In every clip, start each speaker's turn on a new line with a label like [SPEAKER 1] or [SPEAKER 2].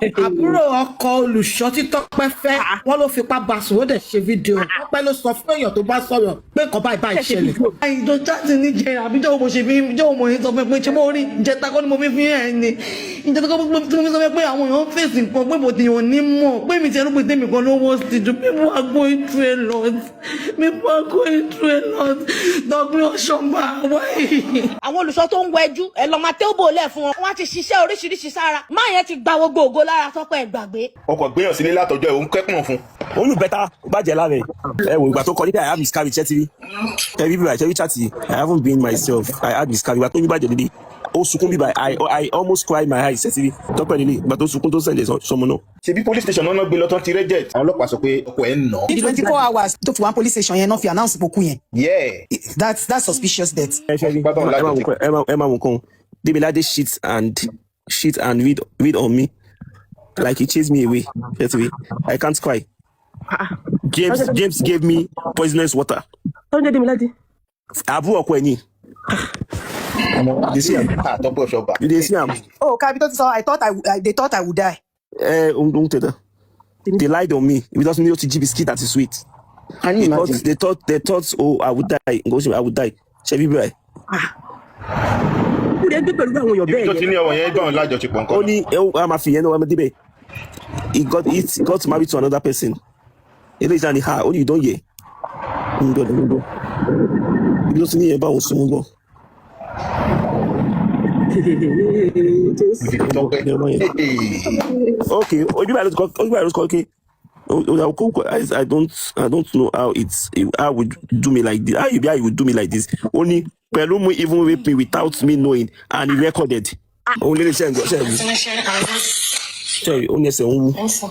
[SPEAKER 1] àbúrò ọkọ olùṣọ́ tí Tọ́pẹ́ fẹ́ wọ́n ló fipá bá sùn ó dẹ̀ ṣe fídíò Tọ́pẹ́ ló sọ fún èèyàn tó bá sọ̀rọ̀ pé nǹkan báyìí ṣẹlẹ̀. àìjọ jáde níjẹ àbíjọ mo ṣe fi jọ mo yín sọ pé ṣé mo rí ìjẹta kọ́ ni mo fi fi ẹ̀ ni ìjẹta kọ́ mo fi sọ pé àwọn èèyàn fèsì nǹkan pé mo tèèyàn ní mọ̀ pé mi ti ẹnu pé tèmi kan ló wọ́ sí ju people are going through a lot people are going through a lot Tope Osoba wáyé.
[SPEAKER 2] àwọn olùṣọ́ tó ń wẹjú ẹ lọ máa tẹ́wọ́ lẹ̀ fún wọn wọ́n ti ṣiṣẹ́ oríṣiríṣi sára máa yẹn ti gba gbogbo ògo lára Tọ́pẹ́ gbàgbé.
[SPEAKER 3] ọkọ̀ gbéyàn sílé látọjọ́ ẹ̀ òun kẹ́kùn fún.
[SPEAKER 4] olú bẹ́tà bàjẹ́ lára ẹ̀ wò ìgbà tó kọ nígbà I have miscarriage ṣẹ́tìrí ẹ̀rí bíbá ìṣẹ́rí chatty I haven't been myself I had miscarriage ìgbà tó ní bàjẹ́ dédé ó sunkún bíbá I almost cried my eyes ṣẹ́tìrí Tọ́pẹ́ nílé ìgbà tó sunkún tó sẹ̀lẹ̀ sọmọ náà.
[SPEAKER 3] ṣebí police station náà gbé lọ́tọ́ ti reject àwọn ọlọ́pàá sọ pé ọkọ̀ ẹ̀ ń nà.
[SPEAKER 5] 24 hours tó fi wá police station yẹn náà fi announce poku yẹn.
[SPEAKER 3] yeah
[SPEAKER 5] that's suspicious death.
[SPEAKER 4] ẹ máa mú kan Demilade shit and read on me like he chased me away. I can't cry. James gave me poisonous water. Àbúrò ọkọ ẹ̀ ni. You see him?
[SPEAKER 3] Tope Osoba.
[SPEAKER 4] You dey see him?
[SPEAKER 5] Oh, Kabito, so they thought I would die.
[SPEAKER 4] They lied on me. It doesn't need to give biscuit that is sweet.
[SPEAKER 1] Can you imagine?
[SPEAKER 4] They thought, oh, I would die. I would die. Ṣebí bẹ́ẹ̀.
[SPEAKER 3] ibi tó ti ní ọwọ́ yẹn gbọ́n lájọṣepọ̀ nǹkan.
[SPEAKER 4] Ó ní ẹ máa fi yẹn náà wá débẹ̀. He got married to another person. Ilé ìjà ni ha, ó ní you don hear. Ibi tó ti ní yẹn bá òun sún bọ̀. Okay, okay. I don't know how would do me like this. How you would do me like this? Only Pelumu even raped me without me knowing, and he recorded. Only the same. Sorry, only say one.
[SPEAKER 6] As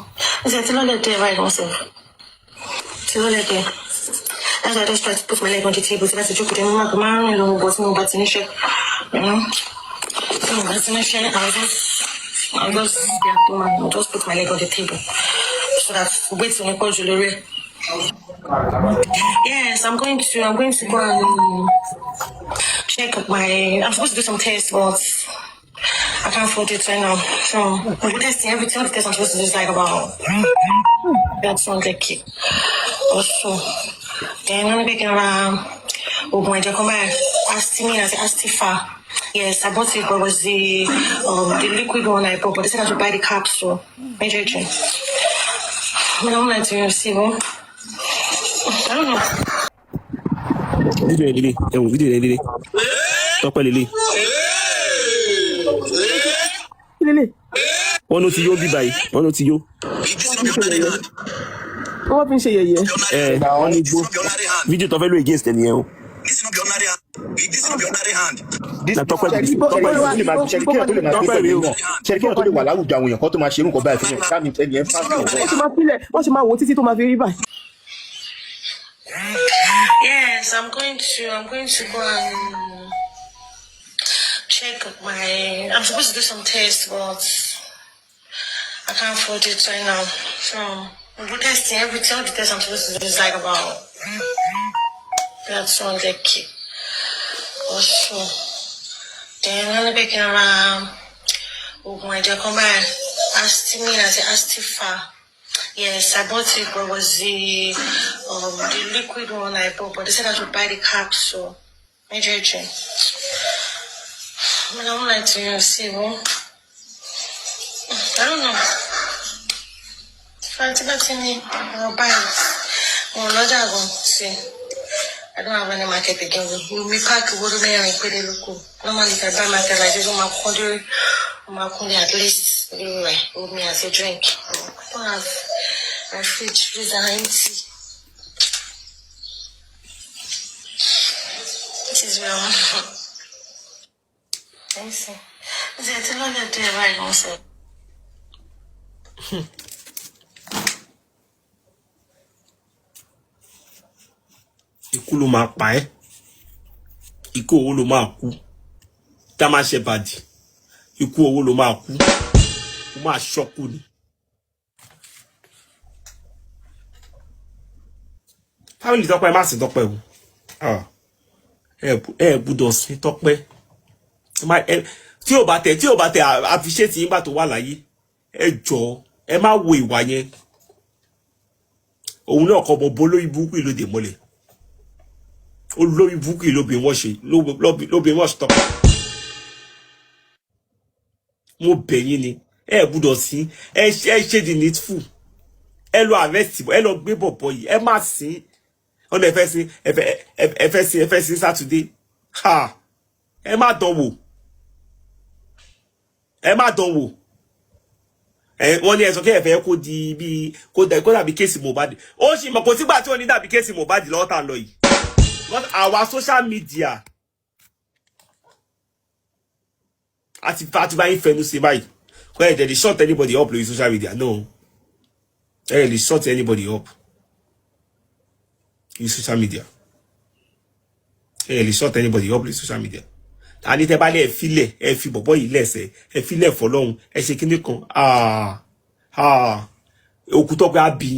[SPEAKER 6] I just try to put my leg on the table, so that's a joke with him. I'm long, but no, but finish it. I'll just put my leg on the table so that wait till I call jewelry. Yes, I'm going to go and check my. I'm supposed to do some tests, but I can't afford it right now. So I'm testing everything. The test I'm supposed to do is like about that's 100K. Also, then I'm making around. Oh my God, come back. Astifa. Yes, I bought it, but it was the liquid one I bought, but they said I should buy the capsule. Major change. I don't like to receive one. I don't know.
[SPEAKER 4] Video Lily. Tope Lily. Lily. Wọ́n ló ti yó bí báyìí. Wọ́n ló ti yó. Wọ́n fi ń ṣe yẹ̀yẹ́. Wọ́n ní gbó. Video tó fẹ́ lò against ẹ̀ nìyẹn o.
[SPEAKER 7] This no be ordinary hand. This no be ordinary hand.
[SPEAKER 3] This Tope tó lè wà láwùjọ àwọn èèyàn kan tó máa ṣe irú nǹkan báyìí fún mi. Ká mi ẹni ẹ̀ ń fà mí.
[SPEAKER 1] Wọ́n ṣe máa wò títí tó máa fi rí báyìí.
[SPEAKER 6] Yes, I'm going to go and check my. I'm supposed to do some tests, but I can't afford it right now. So we're testing everything. All the tests I'm supposed to do is like about. That's 100K. Also, then I'm making around. Oh my God, come back. Astifa. Yes, I bought it, but it was the liquid one I bought, but they said I should buy the capsule. Major change. I don't like to receive one. I don't know. If I take me, I'll buy it. Oh, Lord, I'm going to see. I don't have any market again. We pack the water there and put it local. Normally, if I buy market like this, I'm at least with me as a drink. I don't have my fridge. These are empty. This is real. Let me see. It's a lot of day right now, sir.
[SPEAKER 4] Ikú ló máa pa ẹ́. Ikú owó ló máa kú. Tá máa ṣe bàdì. Ikú owó ló máa kú. Ó máa ṣọ́kù ni. Family Tọ́pẹ́ má sìn Tọ́pẹ́ o. Ẹ gbọ́dọ̀ sìn Tọ́pẹ́. Tí ó bá tẹ̀ appreciate yín bá tó wà láyé. ẹ jọ̀ọ́ ẹ má wo ìwà yẹn òun náà kọ́ bọ́ lórí burúkú ló dé mọ́lẹ̀ olórí burúkú ló bí wọ́n ṣe ló bí wọ́n stop mo bẹ̀ yín ni ẹ gbọ́dọ̀ sí ẹ ṣe the needful ẹ lọ arrest ẹ lọ gbé bọ̀bọ̀ yìí ẹ má sí ọ̀nà ẹ fẹ́ sí Saturday ha ẹ má dán wò wọ́n ní ẹ̀sọ́ kí ẹ̀fẹ́ kó di bí kó dàbí kéèsì Mohbad ó sì mọ̀ kò sígbà tí wọ́n ní dàbí kéèsì Mohbad lọ́wọ́ tà ń lọ yìí our social media àti bá yín fẹnu sí báyìí kò ẹ̀ lè shut anybody up lórí social media no ẹ̀ lè shut anybody up lórí social media ẹ̀ lè shut anybody up lórí social media àní tẹ́ bá lè filẹ̀ ẹ fi bọ̀bọ̀ yìí lẹ́sẹ̀ ẹ filẹ̀ fọlọ́hun ẹ ṣe kíní kan òkú Tọ́pẹ́ á bí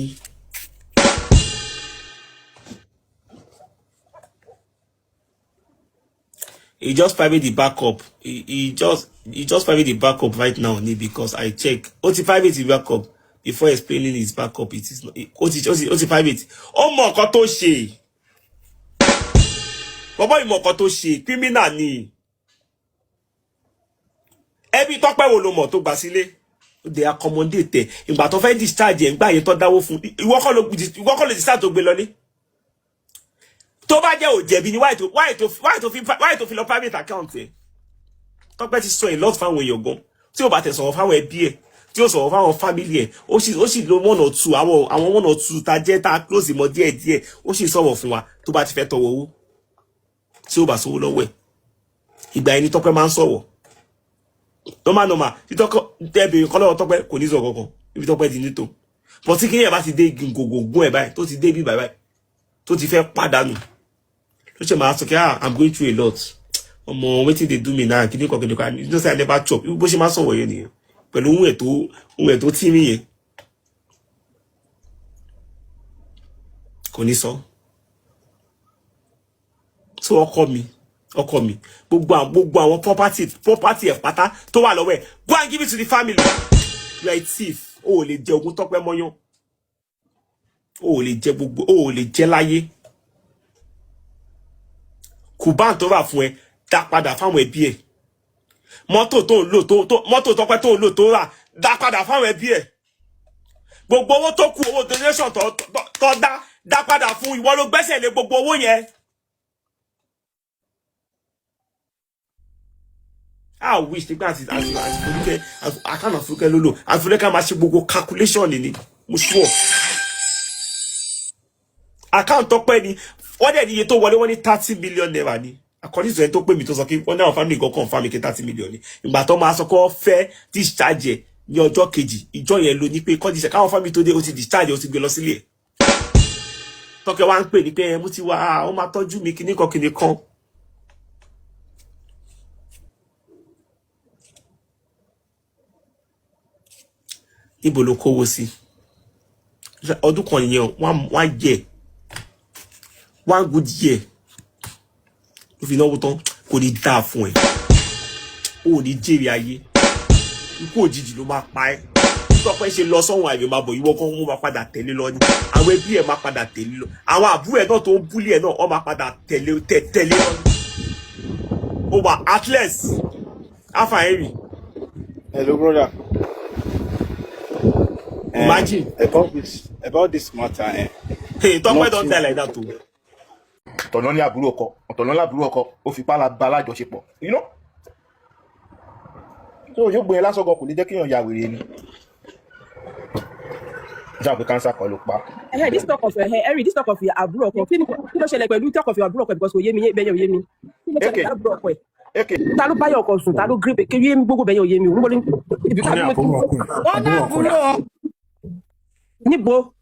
[SPEAKER 4] he just private the backup he just private the backup right now ni because I check ó ti private the backup before explaining his backup it is not ó ti private ó mọ nǹkan tó ṣe bọ̀bọ̀ yìí mọ nǹkan tó ṣe criminal ni ẹbí Tọ́pẹ́ wo ló mọ̀ tó gbà sílé they accommodate ìgbà tó fẹ́ discharge ẹ̀ ń gbà yẹn tó dáwó fún ìwọ kọ́ ló discharge tó gbé lọlé tó bá jẹ́ ò jẹ̀bi ni why tó fi lọ private account ẹ̀ Tọ́pẹ́ ti sọ a lot fáwọn èèyàn gan tí ó bá tẹ̀ sọ̀rọ̀ fáwọn ẹbí ẹ̀ tí ó sọ̀rọ̀ fáwọn family ẹ̀ ó sì lo 1 or 2 àwọn 1 or 2 ta jẹ́ ta close mọ́ díẹ̀ ó sì sọ̀rọ̀ fún wa tó bá ti fẹ́ tọwọ́ owó tí ó bá sówó lọ́wọ́ ẹ̀ ìgbà ẹni Tọ́pẹ́ máa ń sọ̀rọ̀ normal tí tẹ́bìrì kan lọ́wọ́ Tọ́pẹ́ kò ní sọ kankan ibi Tọ́pẹ́ di nítò but tí kíyàn bá ti dé gògògún ẹ̀ báyìí tó ti dé bí báyìí tó ti fẹ́ pàdánù ló ṣe máa sọ kí I'm going through a lot ọmọ wetin dey do me now kí ní kọ̀kẹ́ you know say I never chop bó ṣe máa sọ̀rọ̀ yẹn nìyẹn pẹ̀lú ohun ẹ̀ tó tí mí yẹn kò ní sọ so ọkọ mi gbogbo àwọn property ẹ̀ pátá tó wà lọ́wọ́ ẹ̀ go and give it to the family you are a thief o lè jẹ ogún Tọ́pẹ́ mọ́yán o lè jẹ gbogbo o lè jẹ láyé kùbán tó rà fún ẹ dá padà fáwọn ẹbí ẹ̀ mọ́tò tó ń lò mọ́tò Tọ́pẹ́ tó ń lò tó rà dá padà fáwọn ẹbí ẹ̀ gbogbo owó tó kù owó donation tó dá padà fún ìwọ ló gbẹ́sẹ̀ lé gbogbo owó yẹn. I wish the guys I can't afford lolo. I feel like I'm actually go calculation in it. Mo sure. I can't talk any. What they need to wọlé wọ́n ní 30 million naira ni. According to ẹni tó pè mí tó sọ pé wọ́n náà family go confirm ke 30 million ni. Ìgbà tó máa sọ ko fẹ́ discharge ní ọjọ́ kejì. Ìjọ yẹn ló ní pé ko discharge káwọn family tó dé ó ti discharge ó ti gbé lọ sílé. Tọ́kẹ́ wá ń pè ní pé mo ti wá ó máa tọ́jú mi kíní kan. Ibo ló kówó sí ọdún kan yẹn one year 1 good year ló fi náwó tán kò ní dáa fún ẹ ó ní jèrè ayé ikú òjijì ló máa pa ẹ́ Tọ́pẹ́ ṣe lọ sọ́hun àìwé máa bọ̀ ìwọ kan wọ́n máa padà tẹ̀lé lọ ní àwọn ẹbí ẹ̀ máa padà tẹ̀lé lọ àwọn àbúrò ẹ̀ náà tó ń búlì ẹ̀ náà wọ́n máa padà tẹ̀lé lọ ní ó wà atlas afa henry.
[SPEAKER 3] Hello brother.
[SPEAKER 4] Imagine
[SPEAKER 3] about this matter.
[SPEAKER 4] Hey, Tọ́pẹ́ don't die like that too.
[SPEAKER 3] Ọ̀tọ̀nà ní àbúrò ọkọ, ọ̀tọ̀nà lábúrò ọkọ, ó fi pálá ba alájọṣepọ̀. You know? So yóò gbé yẹn lásán gan kò ní jẹ́ kéèyàn ya wèrè ni. Ìjà pé cancer kan ló pa.
[SPEAKER 8] This talk of Harry, this talk of your àbúrò ọkọ. Kí ló ṣẹlẹ̀ pẹ̀lú talk of your àbúrò ọkọ because kò yé mi bẹ́yẹn ò yé mi. Kí ló ṣẹlẹ̀ àbúrò ọkọ ẹ̀? Ta ló báyọ̀ ọkọ sùn, ta ló grip kí yé mi gbogbo bẹ́yẹn ò yé mi.
[SPEAKER 1] Wọ́n náà àbúrò
[SPEAKER 8] níbo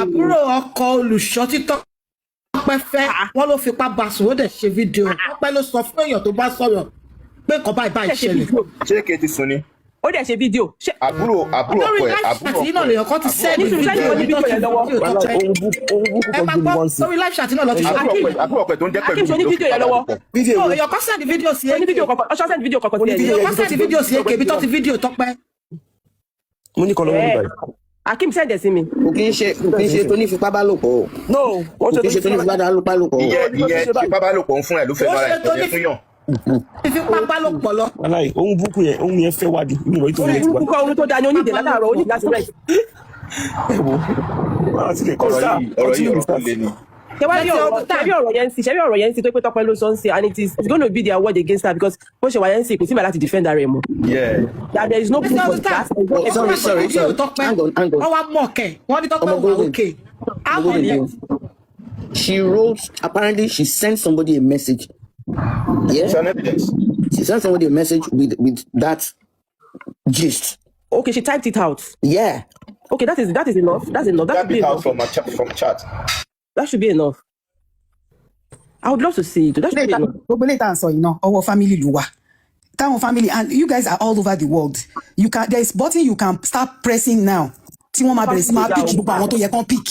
[SPEAKER 1] àbúrò ọkọ olùṣọ́ tí Tọ́pẹ́ fẹ́ wọ́n ló fipá bá sùn ó dẹ̀ ṣe fídíò Tọ́pẹ́ ló sọ fún èèyàn tó bá sọ̀rọ̀ pé nǹkan báyìí ṣẹlẹ̀.
[SPEAKER 3] Ṣé kí ti sùn ni?
[SPEAKER 8] ó dẹ̀ ṣe fídíò.
[SPEAKER 3] àbúrò ọkọ ẹ̀
[SPEAKER 1] àti iná lèèyàn kan ti sẹ́ẹ̀dì
[SPEAKER 8] fídíò
[SPEAKER 1] ibi tó ti fídíò tó tẹ́. Ẹ máa gbọ́ sórí live chat náà lọ ti ṣe
[SPEAKER 3] àbúrò ọkọ ẹ̀ tó ń jẹ́ pẹ̀lú
[SPEAKER 8] Akim ṣe ní fídíò yẹn lọ́wọ́.
[SPEAKER 1] èèyàn kan sẹ́ẹ̀dì fídíò sí
[SPEAKER 8] ó ní fídíò kọ̀ọ̀kan ọṣọ sẹ́ndì fídíò kọ̀ọ̀kan sí ẹ̀.
[SPEAKER 1] èèyàn kan sẹ́ẹ̀dì fídíò sí èké ibi tó ti fídíò Tọ́pẹ́.
[SPEAKER 4] mo ní kọ́ lọ́wọ́ nígbà yìí.
[SPEAKER 8] Akim sẹ́ndẹ̀ sí mi.
[SPEAKER 9] kò kí n ṣe tó ní fipá bá lò pọ̀ o.
[SPEAKER 4] no
[SPEAKER 9] kò kí n ṣe tó ní fipá bá lò pọ̀ o.
[SPEAKER 3] ìyẹn fipá bá lò pọ̀ ń fún ẹ̀ ló fẹ́ mọ́ra ẹ̀ tó ní fún yàn.
[SPEAKER 1] ìfipá bá lò pọ̀ lọ.
[SPEAKER 4] aláì ohun burúkú yẹn ohun yẹn fẹ́ wájú mi ìwọ ìtòwé ti wá.
[SPEAKER 8] orúkọ ohun tó dání onídìí látàárọ̀ onídìí láti rẹ̀.
[SPEAKER 4] ẹ wo wọn ti lè kọ́ sáà
[SPEAKER 3] ọ̀rọ̀ yìí ọ̀rọ̀ lé ni.
[SPEAKER 8] ṣebí ọ̀rọ̀ yẹn ń sí tó pé Tọ́pẹ́ ló sọ ń sí and it's going to be their word against her because bó ṣe wà yẹn ń sí kò sí bàá láti defend her mọ́. That there is no proof of that.
[SPEAKER 9] Sorry. Hang on.
[SPEAKER 1] wọ́n wá mọ̀ kẹ́ wọ́n ní Tọ́pẹ́ wà òkè.
[SPEAKER 9] She wrote, apparently she sent somebody a message. Yeah?
[SPEAKER 3] It's an evidence.
[SPEAKER 9] She sent somebody a message with that gist.
[SPEAKER 8] Okay, she typed it out.
[SPEAKER 9] Yeah.
[SPEAKER 8] Okay, that is enough. That's enough. That should be enough.
[SPEAKER 3] From chat.
[SPEAKER 8] That should be enough. I would love to see it. That should be enough.
[SPEAKER 5] Gbogbo later and so, you know, our family ló wà. Táwọn family, and you guys are all over the world. There is button you can start pressing now. Tí wọ́n máa bẹ̀rẹ̀ sí máa pick gbogbo àwọn tó yẹ kán pick.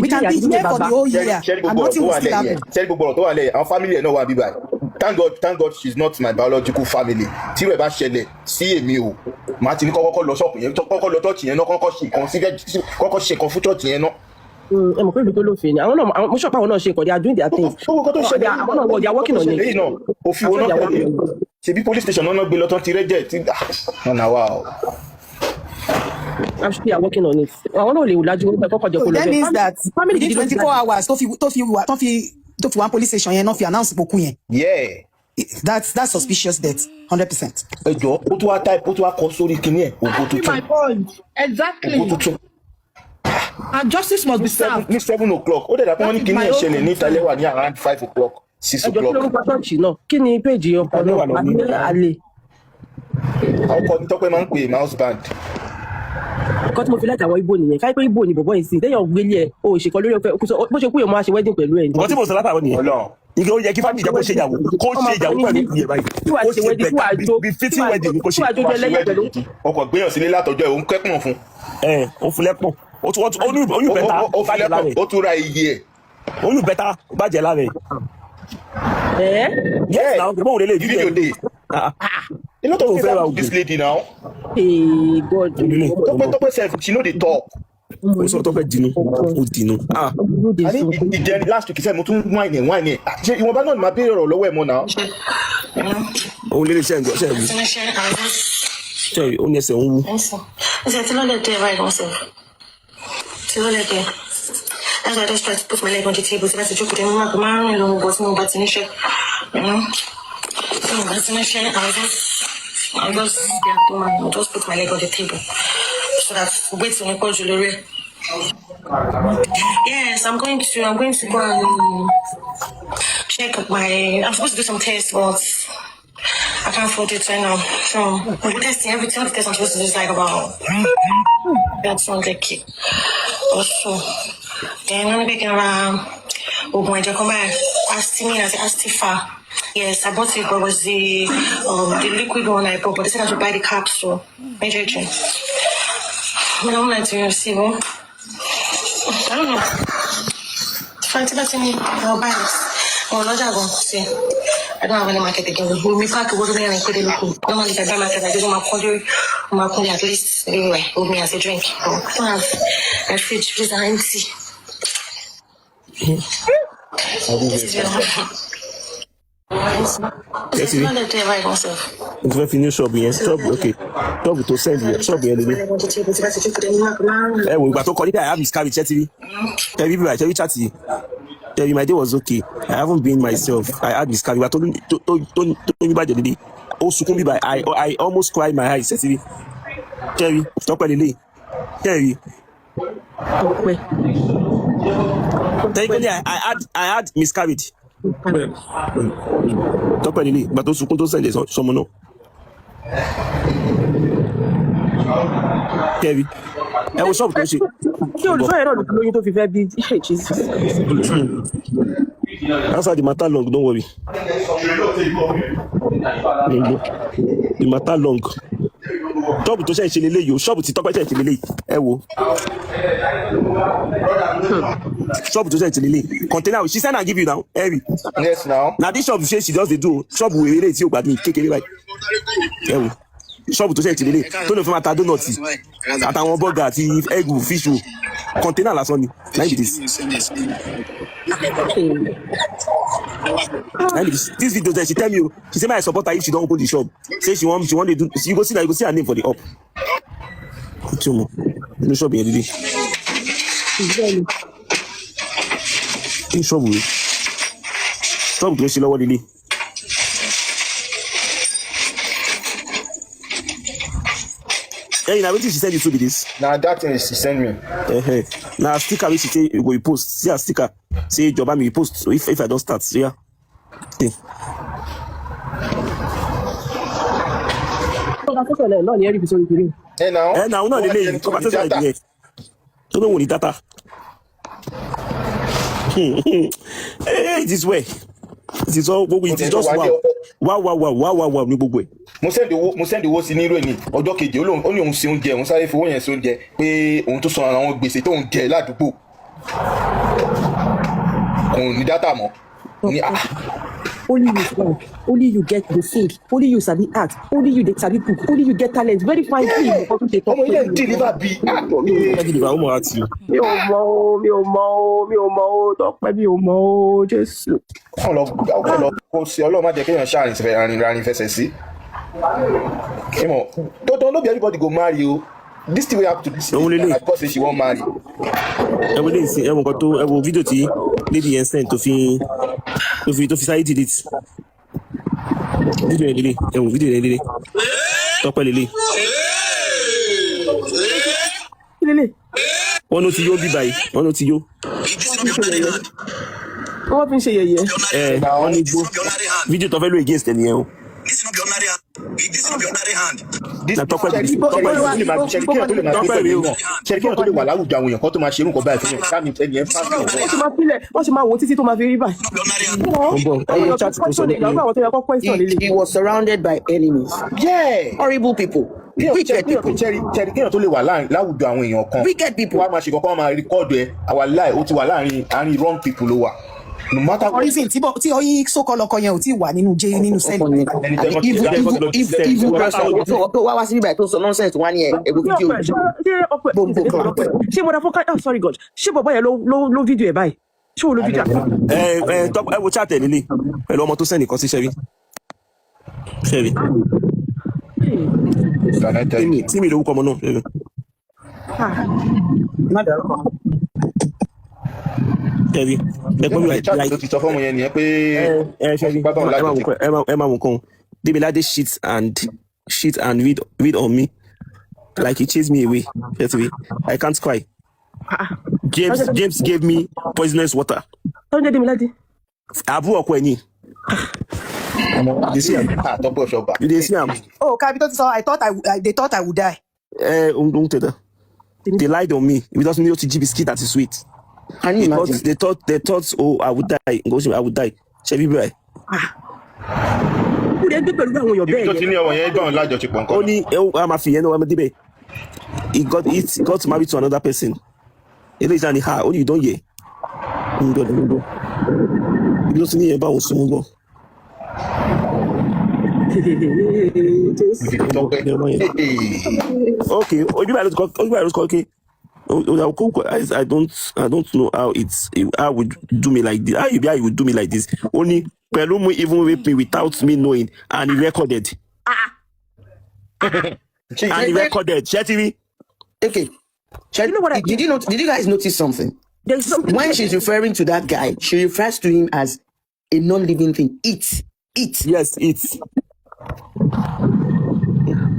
[SPEAKER 5] We can be here for the whole year and nothing will still happen.
[SPEAKER 3] Ṣé gbogbo ọ̀rọ̀ tó wà lẹ́yìn àwọn family ẹ̀ náà wà bíbá. Thank God she's not my biological family. Tí rẹ̀ bá ṣẹlẹ̀ sí èmi o, màá ti ní kọ́kọ́ lọ ṣọ́ọ̀pù yẹn, kọ́kọ́ lọ church yẹn náà, kọ́kọ́ ṣe nǹkan fún church yẹn náà.
[SPEAKER 8] Ẹ mọ̀ pé ibi tó lófin ni àwọn náà mo ṣọ́ọ̀pù àwọn náà ṣe nǹkan they are doing their things.
[SPEAKER 3] Owó kan tó ṣẹlẹ̀
[SPEAKER 8] àwọn náà they are working on it.
[SPEAKER 3] Lẹ́yìn náà òfin wo náà tẹ̀lé ṣebí police station náà gbé lọ́tọ́ ti rẹ́jẹ̀ tí ọ̀nà wa o.
[SPEAKER 8] I'm sure they are working on it. Àwọn náà lè wù lájú wọn kọ́kọ́ jẹ́ kó lọ bẹ́ẹ̀.
[SPEAKER 5] That means that within 24 hours tó fi one police station yẹn náà fi announce ìpòkú yẹn.
[SPEAKER 3] Yeah.
[SPEAKER 5] That's suspicious death 100%.
[SPEAKER 3] Ẹ jọ ó tún wá type ó tún wá kọ sórí kinní ẹ̀ ògo tuntun.
[SPEAKER 1] My point. Exactly.
[SPEAKER 3] Ògo tuntun.
[SPEAKER 1] And justice must be served.
[SPEAKER 3] Ní 7 o'clock ó dẹ̀dà pé wọ́n ní kinní ẹ̀ ṣẹlẹ̀ ní Ìtàlẹ́wà ní around 5 o'clock 6
[SPEAKER 8] Ẹjọ́ kí
[SPEAKER 3] o'clock.
[SPEAKER 8] lórúkọ ṣọ́ọ̀ṣì náà kí ni péjì ọkọ náà àlè.
[SPEAKER 3] Ọkọ ní Tọ́pẹ́ máa ń pè mouse band.
[SPEAKER 8] Nǹkan tí mo fi láti àwọn Ìgbò nìyẹn káyọ̀ pé Ìgbò ni bọ̀bọ̀ yìí sí lẹ́yìn ọ̀gbẹ́lẹ̀ ẹ̀ o ṣèkọ lórí ọ̀fẹ́ bó ṣe kú yẹn mo máa ṣe wedding pẹ̀lú ẹ̀.
[SPEAKER 4] nǹkan tí mo sọ látàwọn nìyẹn ike ó yẹ kí fámìlì jẹ kó ṣe ìyàwó pẹ̀lú ìyẹn báyìí ó ṣe bẹ bí 15 wedding ni kó ṣe.
[SPEAKER 3] Ọkọ̀ gbéyàn sílé látọjọ́ ẹ̀ òun kẹ́pọ̀n fún.
[SPEAKER 4] Ó fún lẹ́pọ̀n oyún bẹ́tà bàjẹ́ lára ẹ̀.
[SPEAKER 3] Ó tún ra iye ẹ̀.
[SPEAKER 4] Oyún bẹ́tà bàjẹ́ lára ẹ̀. Yes, now the more
[SPEAKER 3] video day. You know talking about this lady now.
[SPEAKER 8] Hey God.
[SPEAKER 3] Tope self she know dey talk.
[SPEAKER 4] Ó sọ Tope dinu. Ó dinu.
[SPEAKER 3] Ìjẹni last week ṣe mo tún wine ẹ̀. Ṣé ìwọ̀nba náà ni màá béèrè ọ̀rọ̀ lọ́wọ́ ẹ̀ mọ́ náà.
[SPEAKER 4] Òun lè ṣe ǹjọ́ ṣe ẹ̀ wú. Ṣé ó ní ẹsẹ̀ ń wú.
[SPEAKER 6] Ẹsẹ̀ tí lọ́lẹ̀ tẹ̀ báyìí wọ́n sẹ̀. Tí lọ́lẹ̀ tẹ̀. That's why I just try to put my leg on the table so that's a joke with him. I'm not long but no but initial. So that's initial. I'll just put my leg on the table so that wait till I call jewelry. Yes, I'm going to go and check I'm supposed to do some tests, but I can't afford it right now. So we're testing every test I'm supposed to do is like about that's 100K. Also, then I'm making around my Jacoba Astifa. Yes, I bought it, but it was the liquid one I bought, but they said I should buy the capsule. Major change. I don't like to receive it. I don't know. I'll buy this. Oh, no, I'm going to see. I don't have any market again. We pack what we are and put it local. Normally, if I buy market, I do my country at least anyway, with me as a drink. I don't have a fridge, freezer empty.
[SPEAKER 4] Yes, you fẹ́ fi new shop yẹn shop okay shop tó send yẹn shop yẹn lélẹ̀. Ẹ wo ìgbà tó kọ nígbà I have miscarriage ṣẹ́ ti rí ṣẹ́rí bíbá ṣẹ́rí chat yìí ṣẹ́rí my day was okay I haven't been myself I had miscarriage ìgbà tó ní bàjẹ́ lílé ó sunkún bíbá I almost cried my eyes ṣẹ́ ti rí ṣẹ́rí Tọ́pẹ́ lélẹ̀ ṣẹ́rí. Tẹ́lifíní I had miscarriage. Tọ́pẹ́ nílé ìgbà tó sunkún tó sẹ̀lẹ̀ sọmọ náà. Kẹ́rí ẹ wo ṣọ́ọ̀bù tó ṣe.
[SPEAKER 8] Ṣé olùfẹ́ yẹn náà ló lóyún tó fi fẹ́ bí
[SPEAKER 4] Answer the matter long, don't worry. The matter long. Ṣọ́ọ̀bù tó ṣe ń ṣe lélẹ́yìí o, ṣọ́ọ̀bù tí Tọ́pẹ́ ṣe ń ṣe lélẹ́yìí. Ẹ wo. Shop to say to container she send and give you now every
[SPEAKER 3] Yes now.
[SPEAKER 4] Now this shop she just they do shop we relate you gbadun kékeré right. Shop to say to tó lè fẹ́ máa ta donut àtàwọn burger àti egg fish o container lásán ni like this. This video that she tell me she say my supporter if she don't open the shop say she want to do you go see that you go see her name for the up. No shop here today. In trouble. Stop to see what it. Hey, now what did she send you to be this?
[SPEAKER 3] Now that thing she send me.
[SPEAKER 4] Now sticker which she say you go post. See a sticker. Say job me post. So if I don't start, so yeah. Okay.
[SPEAKER 3] Hey now.
[SPEAKER 4] Hey now, no delay. Conversation like this. So don't want data. Hey, this way. It is all it is just wow ní gbogbo ẹ̀.
[SPEAKER 3] Mo send owó sí ní irú ẹni ọjọ́ kejì ó ní òun ṣe oúnjẹ òun sáré fowó yẹn sí oúnjẹ pé òun tó san àwọn gbèsè tó ń jẹ ládùúgbò kò ní dátà mọ́ ní
[SPEAKER 8] Only you sing, only you get the sing, only you sabi act, only you sabi cook, only you get talent. Very fine thing.
[SPEAKER 3] ọmọ ilé deliver bí.
[SPEAKER 4] Deliver ọmọ àti.
[SPEAKER 8] Mi ò mọ̀ o, Tọ́pẹ́ mi ò mọ̀ o, Jésù.
[SPEAKER 3] Ọlọ kò sí Ọlọ́run má jẹ́ kéèyàn ṣàrìn fẹsẹ̀ sí. Don't be everybody go marry o. This thing wey happen to this lady because say she wan marry.
[SPEAKER 4] Ẹ wo lè sin ẹ wo nǹkan tó ẹ wo fídíò tí lady yẹn send tó fi sáré delete. Fídíò yẹn lélẹ̀ ẹ wo fídíò yẹn lélẹ̀ Tọ́pẹ́ lélẹ̀. Wọ́n ló ti yó bí báyìí wọ́n ló ti yó.
[SPEAKER 8] Wọ́n fi ń ṣe yẹ̀yẹ́.
[SPEAKER 4] Wọ́n ní gbó fídíò tó fẹ́ lò against ẹ̀ nìyẹn o.
[SPEAKER 7] This no be ordinary hand. This no be ordinary hand.
[SPEAKER 3] This Tọ́pẹ́ tó lè wà láwùjọ àwọn èèyàn kan tó máa ṣe irú nǹkan báyìí fún mi káàmì ẹni ẹ̀ ń fà mí.
[SPEAKER 8] Wọ́n ṣe máa wò títí tó máa fi rí báyìí.
[SPEAKER 9] He was surrounded by enemies.
[SPEAKER 3] Yeah.
[SPEAKER 9] Horrible people. Wicked people.
[SPEAKER 3] Kéèyàn tó lè wà láwùjọ àwọn èèyàn kan.
[SPEAKER 9] Wicked people.
[SPEAKER 3] Wọ́n á máa ṣe kankan wọ́n máa rìkọ́ọ̀dù ẹ̀ àwa láì ó ti wà láàrin wrong people ló wà. No matter what.
[SPEAKER 5] Reason tí oyin sókọlọ kan yẹn ò tí wà nínú nínú sẹ́ẹ̀lì.
[SPEAKER 9] Evil person tó wá sí bíbá tó sọ nonsense wá ní ẹ̀gbọ́n fídíò.
[SPEAKER 8] Ṣé mo dá fọ́ká? Oh sorry God. Ṣé bàbá yẹn ló fídíò ẹ̀ báyìí? Ṣé o lo fídíò ẹ̀?
[SPEAKER 4] Ẹ wo chat ẹ̀ lílé pẹ̀lú ọmọ tó sẹ́ni kan sí Ṣẹ́rí. Tí mi lórúkọ ọmọ náà. Ṣẹ́rí ẹ̀gbọ́n mi like
[SPEAKER 3] ti sọ fún ọmọ yẹn nìyẹn pé
[SPEAKER 4] Ṣẹ́rí ẹ máa wò kàn Demilade shit and read on me like he chased me away. I can't cry. James gave me poisonous water.
[SPEAKER 8] Demilade.
[SPEAKER 4] Àbúrò ọkọ ẹ̀ ni. You see him?
[SPEAKER 3] Tope Osoba.
[SPEAKER 4] You dey see him?
[SPEAKER 5] Oh, Kabito, so they thought I would die.
[SPEAKER 4] They lied on me. It doesn't need to give biscuit that is sweet. They thought, oh, I would die. I would die. Ṣebí bẹ́ẹ̀.
[SPEAKER 3] Tó ti ní ọmọ yẹn gbọ́n lájọṣepọ̀ nǹkan.
[SPEAKER 4] Ó ní a máa fi yẹn náà wá débẹ̀. He got married to another person. Ilé ìjà ni ha, ó ní you don hear. Ibi tó ti ní yẹn bá òun sún bọ̀. Okay, okay. I don't know how would do me like this. How you would do me like this? Only Pelumu even raped me without me knowing, and he recorded. And he recorded. Chetiri.
[SPEAKER 9] Okay. Did you guys notice something?
[SPEAKER 8] There's something
[SPEAKER 9] when she's referring to that guy, she refers to him as a non-living thing. It.
[SPEAKER 4] Yes, it.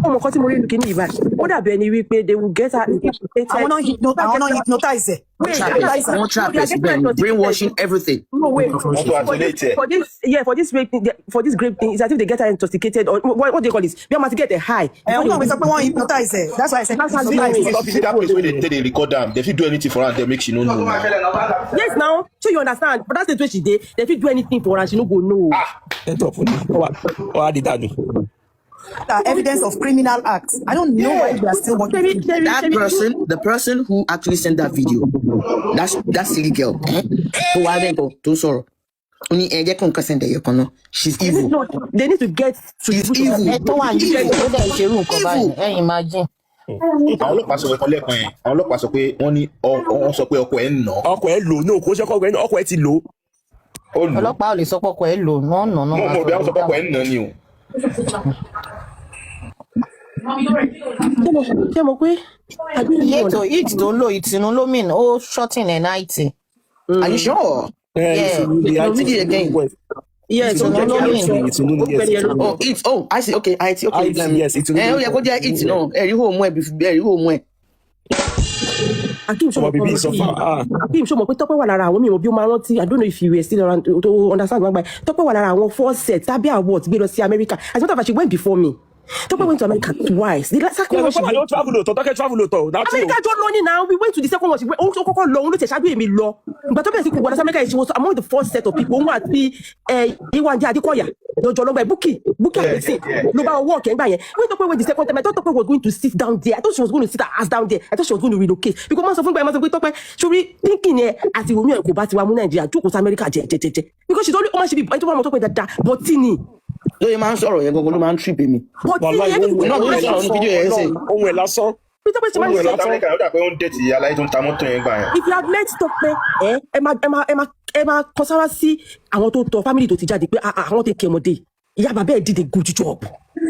[SPEAKER 8] ọmọ kan tí mo rí ní kíní ìbá ó dàbí ẹni wípé they will get her
[SPEAKER 5] àwọn náà hypnotize
[SPEAKER 9] àwọn trappers brainwashing everything.
[SPEAKER 8] No wait for this great thing it's as if they get her intoxicated or what do you call this bí wọ́n máa ti get a high.
[SPEAKER 5] wọ́n náà sọ pé wọ́n hypnotize ẹ̀ that's why I said
[SPEAKER 3] that place where they record am they fit do anything for her dem make she no know.
[SPEAKER 8] Yes now so you understand but that stage wey she dey they fit do anything for her she no go know.
[SPEAKER 4] Ẹ tọ́ fún mi ọ wá di dànù.
[SPEAKER 5] evidence of criminal acts. I don't know why they are still watching.
[SPEAKER 9] The person who actually sent that video, that silly girl. Who I didn't go to sorrow. She's evil.
[SPEAKER 8] No, they need to get to
[SPEAKER 9] She's evil.
[SPEAKER 2] Imagine.
[SPEAKER 3] àwọn ọlọ́pàá sọ pé lẹ́ẹ̀kan yẹn àwọn ọlọ́pàá sọ pé wọ́n sọ pé ọkọ ẹ̀ ń nà.
[SPEAKER 4] ọkọ ẹ̀ lò ní òkú ṣe ọkọ ẹ̀ ti lò.
[SPEAKER 2] ọlọ́pàá ò lè sọ pé ọkọ ẹ̀ lò náà.
[SPEAKER 3] mo bí wọ́n sọ pé ọkọ ẹ̀ ń nà ni o.
[SPEAKER 8] ṣé mo pé
[SPEAKER 2] it tó ń lo ìtìnú lómìn ó shorten ẹ̀ 90.
[SPEAKER 9] Are you sure?
[SPEAKER 8] Yes,
[SPEAKER 9] oh, it's I see. Okay, I see. Okay,
[SPEAKER 4] yes, it's
[SPEAKER 9] it's no.
[SPEAKER 8] Akim show mo pé Tope wà lára àwọn mi mo bí ó máa rántí. I don't know if you were still around to understand why Tope wà lára àwọn 4 sets tàbí awards gbé lọ sí America. As a matter of fact, she went before me. Tope went to America twice. The second one she
[SPEAKER 4] don't travel to
[SPEAKER 8] America don't know now. We went to the second one. She went also kọ́kọ́ lọ òun ló tẹ̀ ṣáájú èmi lọ. But Tope sì kò wá sí America. She was among the first set of people who had be Iwanje Adekoya. Lọ́jọ́ lọ́gbà Bukky Abesi ló bá work ẹ̀ ń gbà yẹn. When Tope went the second time, I thought Tope was going to sit down there. I thought she was going to sit her ass down there. I thought she was going to relocate. Because man sọ fún gbà Tope sori thinking ẹ àti ìwòmí ẹ̀ kò bá ti wá mú Nàìjíríà jókòó sí America jẹ. Because she's only ọmọ ṣe bí ẹni tó bá mọ Tope dáadáa but tí ni.
[SPEAKER 9] Lóye máa ń sọ̀rọ̀ yẹn gbogbo ló máa ń trip mi.
[SPEAKER 8] But tí ni ẹni
[SPEAKER 9] náà ló ń sọ̀rọ̀ ní fídíò yẹn ṣe.
[SPEAKER 4] Ohun ẹ̀ lásán.
[SPEAKER 3] If
[SPEAKER 8] you have met Tope, ẹ máa kọ sára sí àwọn tó tọ family tó ti jáde pé àwọn tẹ kí ọmọdé. Ìyá bàbá ẹ̀ did a good job.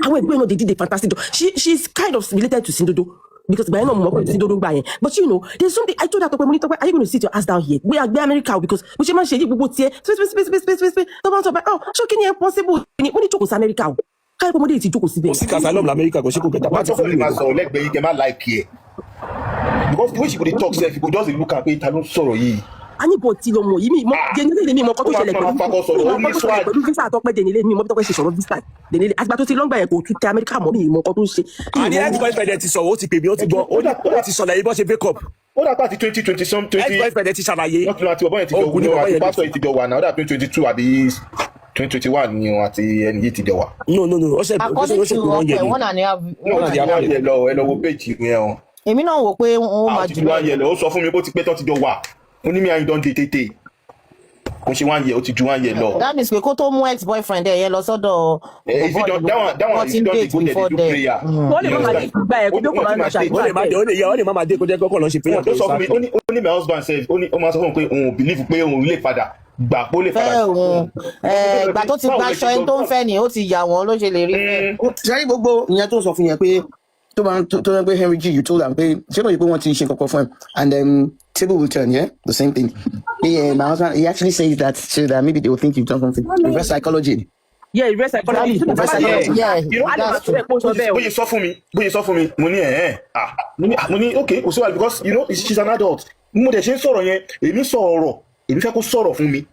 [SPEAKER 8] Àwọn ẹgbẹ́ náà they did a fantastic job. She's kind of related to Sindodo. Because by now Sindodo gba yẹn. But you know, there's something I told her Tope, Tope, are you going to sit your ass down here? We are America because we should man ṣe gbogbo tiẹ̀. Space. So kí ni impossible? When you jókòó sí America o. Káyọ̀ ọmọdé ti jókòó síbẹ̀.
[SPEAKER 4] Sí asylum l'America kò ṣe kò bẹ̀tà pàtó fún mi.
[SPEAKER 3] Because the way she go dey talk sef, you go just look at pé ta ló sọ̀rọ̀ yìí.
[SPEAKER 8] Ani bọ̀ tí lọ mọ̀ yìí mi mọ̀ Denile mi mọ̀ kọ́ tó ṣẹlẹ̀ pẹ̀lú visa àtọ́pẹ́ Denile mi mọ̀ bí Tope ṣe sọ̀rọ̀ visa Denile àgbà tó ti lọ́ngbà yẹn kò tún tẹ Amẹ́ríkà mọ́ mi mọ̀ kọ́ tó ṣe.
[SPEAKER 4] Àní ex-boyfriend ti sọ̀rọ̀ ó ti pè mí ó ti gbọ́ ó ti sọ̀rọ̀ yìí bọ́ ṣe break up.
[SPEAKER 3] Ó dà pàtí 2020 some 20.
[SPEAKER 4] Ex-boyfriend ti ṣàlàyé.
[SPEAKER 3] Wọ́n ti lọ àti ọ̀bọ̀n yẹn ti jọ wà àti pásítọ̀ yẹn ti jọ wà náà ó dà 2022 àbí 2021 ni wọn àti ẹni yìí ti jọ wà.
[SPEAKER 4] No ó ṣe
[SPEAKER 2] according to one and a half.
[SPEAKER 3] ẹ lọ wo page yẹn o.
[SPEAKER 2] Èmi náà wò pé wọ́n máa jù
[SPEAKER 3] lọ. Ó sọ fún mi bó ti pẹ́ tán ti jọ wà ó ní mi àyìn dán tètè kò ṣe 1 year ó ti ju 1 year lọ.
[SPEAKER 2] That means pé kó tó mú ex-boyfriend ẹ̀ yẹn lọ sọ́dọ̀
[SPEAKER 3] that one is don dey go there dey do prayer.
[SPEAKER 8] Wọ́n lè má máa gba ẹ̀ kó jókòó máa ń ṣàgbọ́n.
[SPEAKER 4] Wọ́n lè má máa dé kó jẹ́ kọ́kọ́ lọ ṣe prayer.
[SPEAKER 3] Ó sọ fún mi ó ní my husband sef ó máa sọ fún mi pé òun ò believe pé òun lè padà gbà pé ó lè padà.
[SPEAKER 2] Ìgbà tó ti gba aṣọ ẹni tó ń fẹ́ ni ó ti yà wọ́n ló ṣe lè rí.
[SPEAKER 9] Ṣé gbogbo ìyẹn tó sọ fún yẹn pé tó ń pé Henry G you told am pé ṣé lóye pé wọ́n ti ṣe kankan fún ẹ and table will turn, yeah? The same thing. Yeah, my husband, he actually says that so that maybe they will think you've done something. Reverse psychology.
[SPEAKER 8] Yeah, reverse psychology.
[SPEAKER 2] Yeah.
[SPEAKER 3] You know, bóyá sọ fún mi, mo ní okay, kò sí wàhálà because you know she's an adult. Mo dẹ̀ ṣe ń sọ̀rọ̀ yẹn, èmi fẹ́ kó sọ̀rọ̀ fún mi.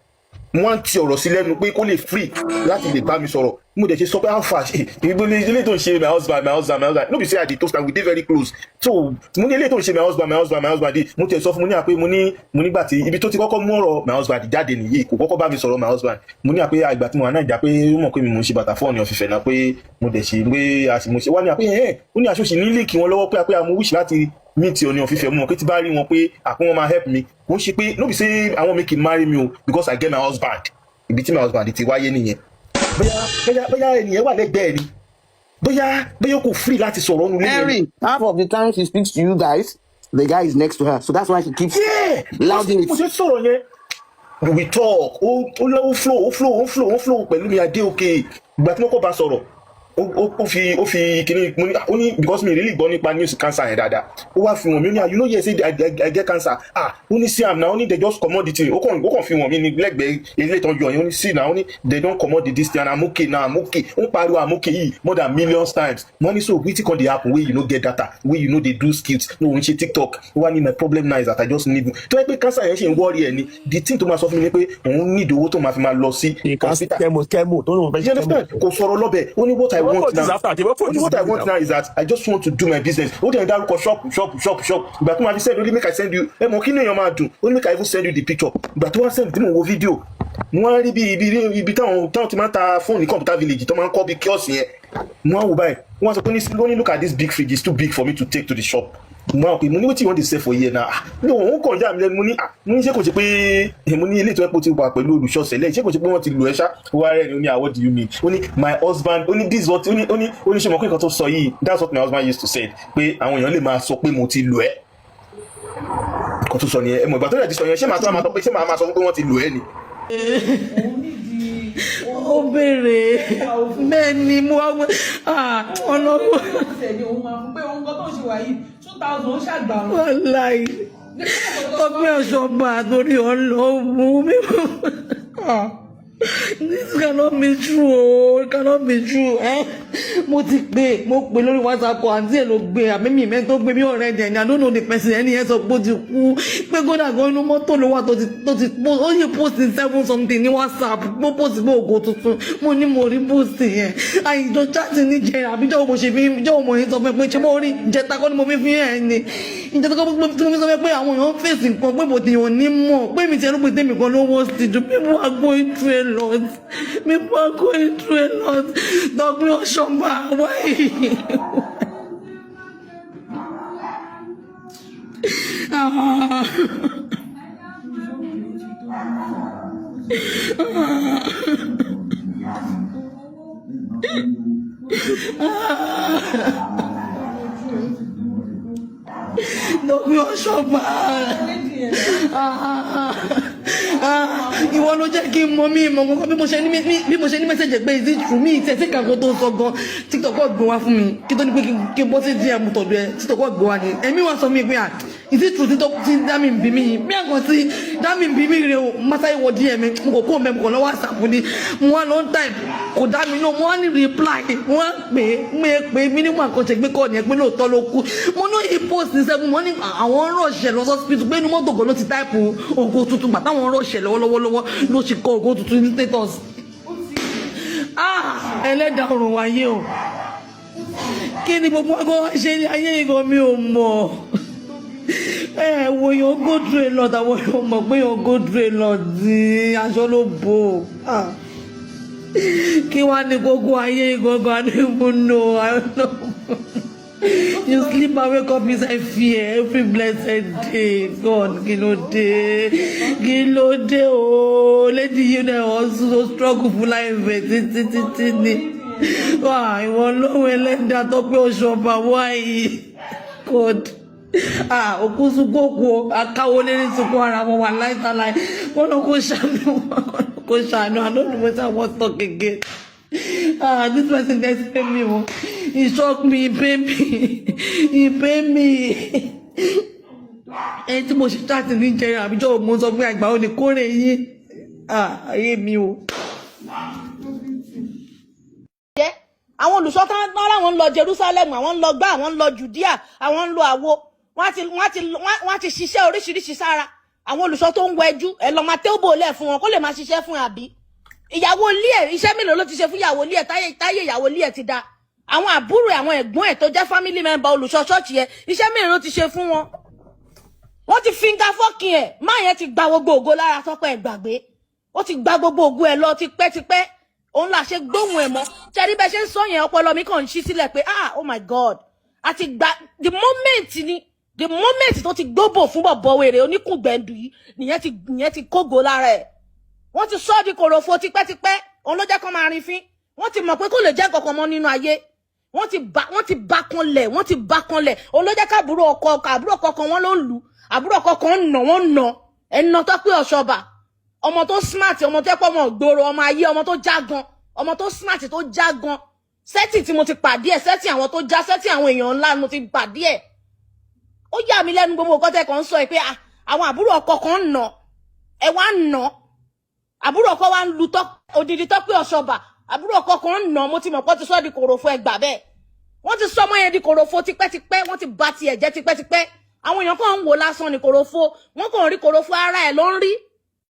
[SPEAKER 3] Mo wá ń ti ọ̀rọ̀ sí lẹ́nu pé kó lè free láti lè bá mi sọ̀rọ̀. Mo dẹ̀ ṣe sọ pé how far ilé tó ń ṣe my husband no be say I dey toast and we dey very close. So mo ní ilé tó ń ṣe my husband dey mo tẹ̀ sọ fún mo ní àpé mo nígbà tí ibi tó ti kọ́kọ́ mú ọ̀rọ̀ my husband jáde nìyí kò kọ́kọ́ bá mi sọ̀rọ̀ my husband. Mo ní àpé àgbà tí mo wà náà ìjà pé ó mọ̀ pé mi mo ń ṣe bàtà fọ́ọ̀nì ọ̀fìfẹ́ náà pé mo dẹ̀ ṣe pé mo ṣe wá ní àpé ó ní àṣọṣe nílé kí wọ́n lọ́wọ́ pé àmú wish láti meet Ọọ̀ni ọ̀fìfẹ́ mọ̀ pé tí bá rí wọn pé àpé wọ́n máa help me kò ń ṣe pé no be say I wan make him marry me o because I get my husband. Ibi tí my husband ti wáyé nìyẹn. Bóyá ènìyàn wà lẹ́gbẹ̀ẹ́ ni bóyá kò free láti sọ̀rọ̀ nínú ilé.
[SPEAKER 9] Henry, half of the time she speaks to you guys, the guy is next to her, so that's why she keeps louding it.
[SPEAKER 3] Mo ṣe sọ̀rọ̀ yẹn we talk ó flow pẹ̀lú mi adé òkè ìgbà tí mo kọ́ bá sọ̀rọ̀ ó fi kíní ó ní because mi really gbọ́ nípa news cancer yẹn dáadáa ó wá fi wọ̀n mi ní you know yes say I get cancer ó ní see am na ó ní they just comot the thing ó kàn fi wọ̀n mi ní lẹ́gbẹ̀ẹ́ ilé ìtọ́jú ọ̀yìn ó ní see na ó ní they don comot this thing and I'm okay now I'm okay ó ń pariwo I'm okay yìí more than millions times wọ́n ní so wetin come dey happen wey you no get data wey you no dey do skills no n ṣe TikTok ó wá ní my problem now is that I just need tó yẹ pé cancer yẹn ṣe ń worry ẹ ni the thing tó máa sọ fún mi ni pé òun ní ìdòwò tó máa fi máa lọ sí hospital
[SPEAKER 4] kẹ́mò tó ń fẹ́
[SPEAKER 3] ṣe kò sọ̀rọ̀ lọ́bẹ̀ ó ní what I want now is that I just want to do my business ó dẹ̀ ń dárúkọ shop ìgbà tó máa fi send ó ní make I send you ẹ mọ̀ kí ni èèyàn máa dùn ó ní make I even send you the picture ìgbà tó wá send tí mo wo video mo wá rí bí ibi táwọn ti máa ń ta fóònù ní computer village tó máa ń kọ́ bí kíọ́sì yẹn mo wá wò báyìí wọ́n sọ pé ní look at this big fridge, it's too big for me to take to the shop. Mo wá pé mo ní wetin you wan dey sell for here na no òun kàn já mi lẹ́nu mo ní ṣé kò ṣe pé mo ní ilé ìtọ́ ẹ̀pọ̀ ti wà pẹ̀lú olùṣọ́sẹ̀ lẹ́yìn ṣé kò ṣe pé wọ́n ti lù ẹ́ ṣá wá rẹ̀ ni ó ní what do you mean ó ní my husband ó ní this what ó ní ṣe mọ̀ pé nǹkan tó sọ yìí that's what my husband used to say pé àwọn èèyàn lè máa sọ pé mo ti lù ẹ́ nǹkan tó sọ nìyẹn ẹ mọ̀ ìgbà tó rẹ̀ ti sọ yẹn ṣé màá tó máa sọ pé ṣé màá máa sọ pé wọ́n ti lù ẹ́ ni.
[SPEAKER 1] Ó béèrè bẹ́ẹ̀ ni mo wá ọ̀nà wàláì Tope Osoba torí ọlọ́wọ́ mi. This cannot be true. It cannot be true. Mo pè lórí WhatsApp àǹtí ẹ̀ ló gbé àmì mi mẹ́ tó gbé mi ọ̀rẹ́ dẹ̀ ni I don't know the person ẹni yẹn sọ pé ó ti kú pé kódà gan inú mọ́tò ló wà tó ti post ó yẹ post 7 something ní WhatsApp mo post pé ògo tuntun mo ní mo rí post yẹn àìjọ chat ní jẹ àbíjọ́ mo ṣe fi jọ́ mo yẹn sọ pé ṣé mo rí ìjẹta kọ́ ni mo fi ẹ̀ ni ìjẹta kọ́ mo fi sọ pé àwọn èèyàn fèsì nǹkan pé mo ti yàn ní mọ̀ pé mi ti ẹnu pé tèmi kan ló wọ́ sí ju people are going through a lot. People are going through a lot. Tope Osoba, why? Tope Osoba. Ìwọ ló jẹ́ kí n mọ mí mọ̀ nǹkan bí mo ṣe ní mẹ́sẹ̀jì pé ìdí true mi ìtẹ̀sí kankan tó sọ gan TikTok gbé wá fún mi kí tó ní pé kí n bọ́ sí díẹ̀ mo tọ̀dọ̀ ẹ TikTok gbé wá ni ẹ̀mí wá sọ mí pé ìdí true tí dámì ń bí mi bí àkàn tí dámì ń bí mi rè o mọ́sáyé wọ díẹ̀ mi mo kò kó mẹ́ mo kò lọ WhatsApp ni mo wá lọ type kò dá mi náà mo wá ní reply mo wá pè mí nígbà kan ṣe gbé kọ́ ni ẹ pé lóòótọ́ ló kú mo ní post ní sẹ́gun mo ní àwọn rọ̀ṣẹ̀ lọ hospital pé inú mọ́tò kan ló ti type ògo tuntun gbà táwọn rọ̀ṣẹ̀ lọ́wọ́lọ́wọ́ ló ṣe kọ ògo tuntun ní status ẹlẹ́dàá ọ̀run wáyé o kí ni gbogbo ọgọ́ ṣe ní ayé ìgò mi ò mọ̀ wo yóò go through a lot àwọn yóò mọ̀ pé yóò go through a lot ní aṣọ ló bò kí wá ní gbogbo ayé ìgọ̀gọ̀ I don't even know I don't know. You sleep and wake up inside fear every blessed day. God, kí ló dé o lady you know also struggle for life títí ni. Wá ìwọ lọ́wọ́ ẹlẹ́dàá Tope Osoba wáyé. God. Òkú sunkún akáwọ́ lérí sunkún ara wọn wà láìtàláì. Wọ́n lọ kó ṣàánú. I don't know what I want to talk again. This person just pay me. He shocked me, he pay me. Ẹni tí mo ṣe chat ní jẹrẹ àbíjọ́ mo sọ pé àgbà ò ní kórè yín. Ayé mi o.
[SPEAKER 2] Àwọn olùṣọ́ tán láwọn ń lọ Jerusalem, àwọn ń lọ gbá, àwọn ń lọ Judea, àwọn ń lọ àwo. Wọ́n ti ṣiṣẹ́ oríṣiríṣi sára. Àwọn olùṣọ́ tó ń wẹjú, ẹ lọ máa tẹ́wọ́ lẹ̀ fún wọn kó lè máa ṣiṣẹ́ fún àbí. Ìyàwó ilé ẹ̀ iṣẹ́ mélòó ló ti ṣe fún ìyàwó ilé ẹ̀ táyé ìyàwó ilé ẹ̀ ti dá. Àwọn àbúrò àwọn ẹ̀gbọ́n ẹ̀ tó jẹ́ family member olùṣọ́ ṣọ́ọ̀ṣì yẹn iṣẹ́ mélòó ló ti ṣe fún wọn. Wọ́n ti finger fucking ẹ̀ máa yẹn ti gba gbogbo ògo lára Tope ẹ̀ gbàgbé. Ó ti gba gbogbo ògo ẹ̀ lọ tipẹ́tipẹ́. Òun là ṣe gbóhùn ẹ̀ mọ́. Ṣẹ́rí bẹ́ẹ̀ ṣe ń sọ yẹn ọpọlọ mi kàn ń ṣí sílẹ̀ pé oh my God. Àti gba the moment tó ti gbóbò fún bọ̀bọ̀ wèrè oníkùngbẹ̀ndù yìí nìyẹn ti kógo lára ẹ̀. Wọ́n ti sọ́ di kòròfo tipẹ́tipẹ́ òun ló jẹ́ kó máa rin fín wọ́n ti mọ̀ pé kò lè jẹ́ kankan mọ́ nínú ayé wọ́n ti bá kanlẹ̀ òun ló jẹ́ káàbúrò ọkọ kan wọ́n ló ń lù àbúrò ọkọ kan ń nà wọ́n ń nà ẹ̀nà Tope Osoba ọmọ tó smart ọmọ tó pọ̀ ọmọ gbòòrò ọmọ ayé ọmọ tó jágan ọmọ tó smart tó jágan sẹ́tì tí mo ti pàdé ẹ̀ sẹ́tì àwọn tó já sẹ́tì àwọn èèyàn ńlá mo ti pàdé ẹ̀ ó yà mí lẹ́nu gbogbo nǹkan tẹ́ kàn ń sọ pé àwọn àbúrò ọkọ kan ń nà ẹ wá ń nà àbúrò ọkọ wa ń lu odidi Tope Osoba àbúrò ọkọ kan ń nà mo ti mọ̀ pé ó ti sọ di kòròfo ẹgbà bẹ́ẹ̀ wọ́n ti sọ ọmọ yẹn di kòròfo tipẹ́tipẹ́ wọ́n ti bá tiẹ̀ jẹ́ tipẹ́tipẹ́ àwọn èèyàn kàn ń wò lásán ní kòròfo wọ́n kàn rí kòròfo ara ẹ̀ ló ń rí